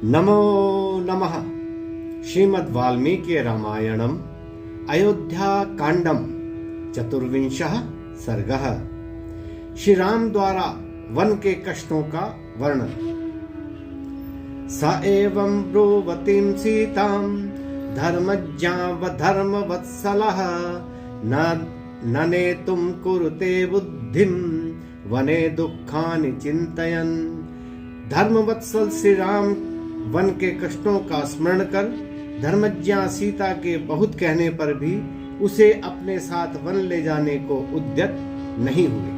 नमो नमः। श्रीमद् वाल्मीकि रामायणम् अयोध्या कांडम चतुर्विंशः सर्गः। श्री राम द्वारा वन के कष्टों का वर्णन। स एवं ब्रुवतीं सीतां धर्मज्ञा व धर्मवत्सलः न नेतुं कुरुते बुद्धिं वने दुःखानि चिन्तयन्। धर्मवत्सल श्री राम वन के कष्टों का स्मरण कर धर्मज्ञा सीता के बहुत कहने पर भी उसे अपने साथ वन ले जाने को उद्यत नहीं हुए।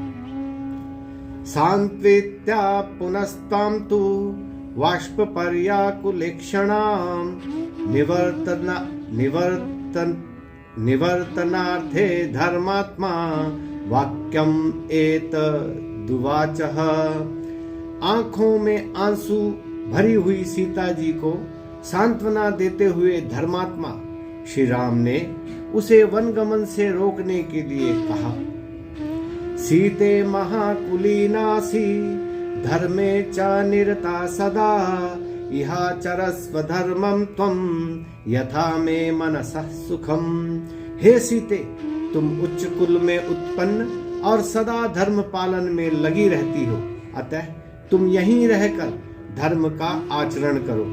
सांत्वित्या पुनस्तां तु वाष्पपर्याकुलेक्षणां निवर्तनार्थे धर्मात्मा वाक्यम एतदुवाचः। आंखों में आंसू भरी हुई सीता जी को सांत्वना देते हुए धर्मात्मा श्री राम ने उसे वनगमन से रोकने के लिए कहा। सीते महाकुलीनासी धर्मे च निरता सदा इहाचरस्व धर्मं त्वं यथा मे मनसः सुखम। हे सीते, तुम उच्च कुल में उत्पन्न और सदा धर्म पालन में लगी रहती हो, अतः तुम यहीं रहकर धर्म का आचरण करो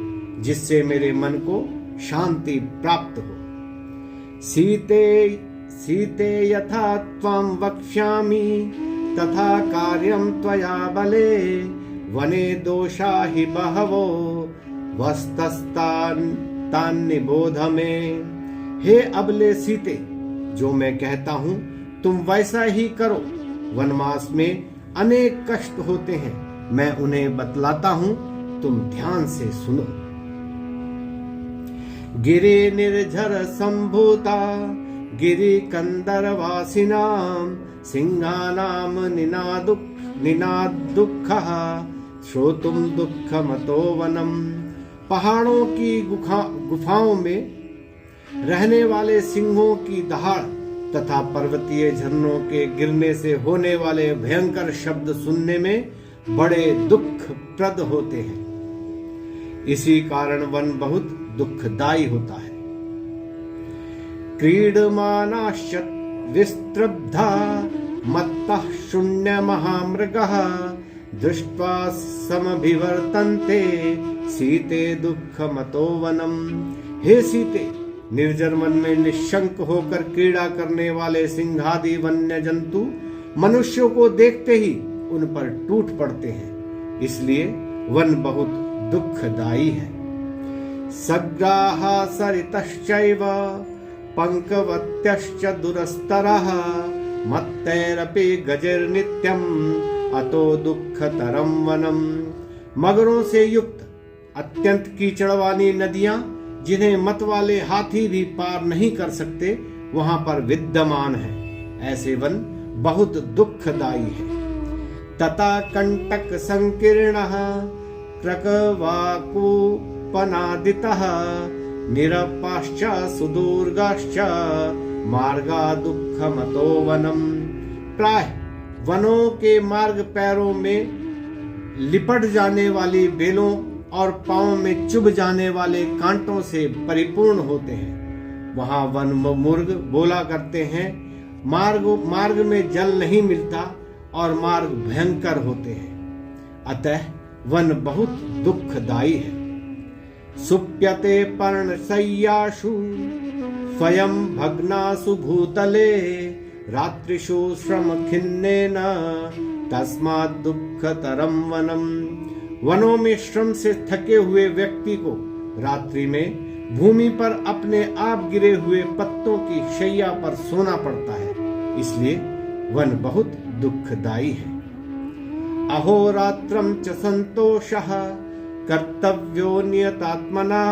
जिससे मेरे मन को शांति प्राप्त हो। सीते यथा त्वां वक्ष्यामि तथा कार्यं त्वया बले वने दोषा हि बहवो वस्तस्तान् निबोध मे। हे अबले सीते, जो मैं कहता हूँ तुम वैसा ही करो। वनवास में अनेक कष्ट होते हैं, मैं उन्हें बतलाता हूँ, तुम ध्यान से सुनो। गिरि निर्झर संभूता गिरि कंदरवासिनां सिंहानाम निनादुःखः श्रोतुम दुःखमतो वनम। पहाड़ों की गुफाओं में रहने वाले सिंहों की दहाड़ तथा पर्वतीय झरनों के गिरने से होने वाले भयंकर शब्द सुनने में बड़े दुखप्रद होते हैं। इसी कारण वन बहुत दुखदायी होता है। क्रीडमानाश्च विस्त्रब्धा मत्तः शून्य महामृगः दृष्ट्वा समभिवर्तन्ते सीते दुःखमतो वनम। हे सीते, निर्जन वन में निशंक होकर क्रीड़ा करने वाले सिंहादि वन्य जंतु मनुष्यों को देखते ही उन पर टूट पड़ते हैं, इसलिए वन बहुत दुखदायी है। सग्राः सरितश्चैव पंकवत्यश्च दुरस्तरः मत्तैरपि गजैर्नित्यम् अतो दुःखतरं वनम्। मगरों से युक्त अत्यंत कीचड़ वाली नदियां जिन्हें मत वाले हाथी भी पार नहीं कर सकते वहां पर विद्यमान है। ऐसे वन बहुत दुखदायी है। तथा कंटक संकीर्णः क्रकवाकुपनादितः निरपाश्च सुदुर्गाश्च मार्गा दुःखमतो वनम। प्राय वनों के मार्ग पैरों में लिपट जाने वाली बेलों और पांव में चुभ जाने वाले कांटों से परिपूर्ण होते हैं। वहां वन मुर्ग बोला करते हैं, मार्ग में जल नहीं मिलता और मार्ग भयंकर होते हैं, अतः वन बहुत दुखदायी है। सुप्यते पर्णशय्यासु स्वयं भग्नासु भूतले रात्रिषु श्रम खिन्नेन तस्मात् दुःखतरं वनम। वनों में श्रम से थके हुए व्यक्ति को रात्रि में भूमि पर अपने आप गिरे हुए पत्तों की शैया पर सोना पड़ता है, इसलिए वन बहुत दुखदायी है। अहोरात्रं च संतोषः कर्तव्यो नियतात्मना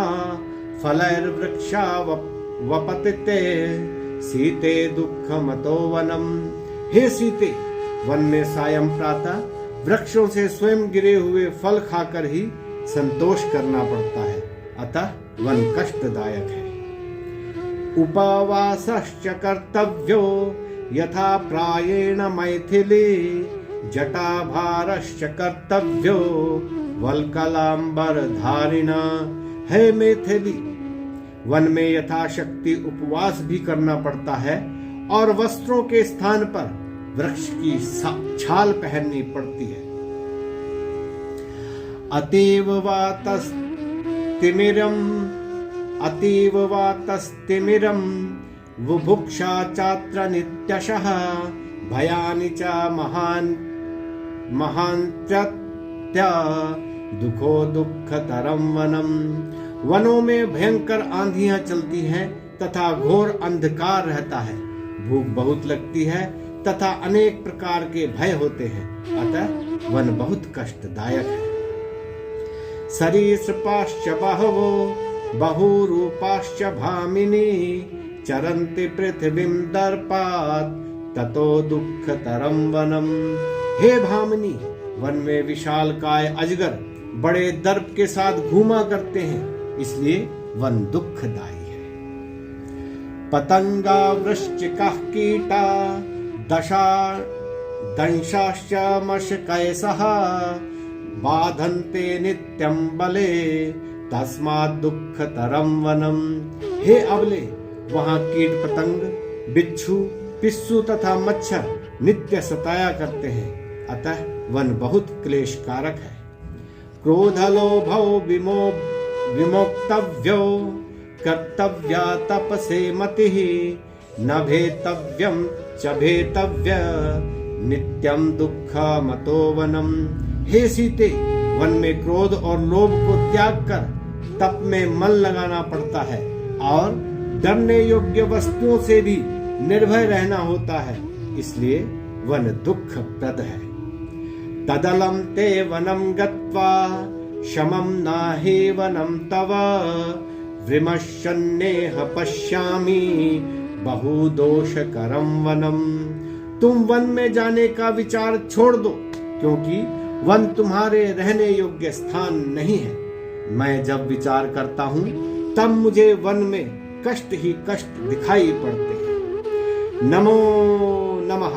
फलैर्वृक्षा वपतिते सीते दुःखमतो वनम। हे सीते, वन में सायं प्रातः वृक्षों से स्वयं गिरे हुए फल खाकर ही संतोष करना पड़ता है, अतः वन कष्टदायक है। उपवासश्च कर्तव्यो यथा प्रायेण मैथिली जटाभारश्च कर्तव्यो वल्कलांबर धारिणा। हे मैथिली, वन में यथाशक्ति उपवास भी करना पड़ता है और वस्त्रों के स्थान पर वृक्ष की छाल पहननी पड़ती है। अतीव वातस्तिमिरम बुभुक्षा चात्र नित्यशः भयानि च महान्त्य दुखो दुःखतरम वनम। वनों में भयंकर आंधियां चलती हैं तथा घोर अंधकार रहता है, भूख बहुत लगती है तथा अनेक प्रकार के भय होते हैं, अतः वन बहुत कष्टदायक है। सरीसृपाश्च बहवो बहुरूपाश्च भामिनी चरन्ति पृथ्वीं दर्पात् ततो दुःखतरं वनम। हे भामिनी, वन में विशालकाय अजगर बड़े दर्प के साथ घूमा करते हैं, इसलिए वन दुखदायी है। पतंगा वृश्चिकः कीटा दंशाश्च मशकैसः बाधन्ते नित्यं बले तस्मात् दुःखतरं वनम। हे अबले, वहां कीट पतंग, बिच्छू, पिस्सू तथा मच्छर नित्य सताया करते हैं, अतः वन बहुत क्लेशकारक है। क्रोधलोभौ विमोक्तव्यो कर्तव्या तपसे मतिः न भेतव्यं च भेतव्य नित्यं दुःखमतो वनम। हे सीते, वन में क्रोध और लोभ को त्याग कर तप में मन लगाना पड़ता है और डरने योग्य वस्तुओं से भी निर्भय रहना होता है, इसलिए वन दुःखप्रद है। तदलं ते वनं गत्वा शमं नाहि वनं तव विमर्शन्नेह पश्यामि बहुदोषकरं वनम। तुम वन में जाने का विचार छोड़ दो, क्योंकि वन तुम्हारे रहने योग्य स्थान नहीं है। मैं जब विचार करता हूँ तब मुझे वन में कष्ट ही कष्ट दिखाई पड़ते हैं। नमो नमः।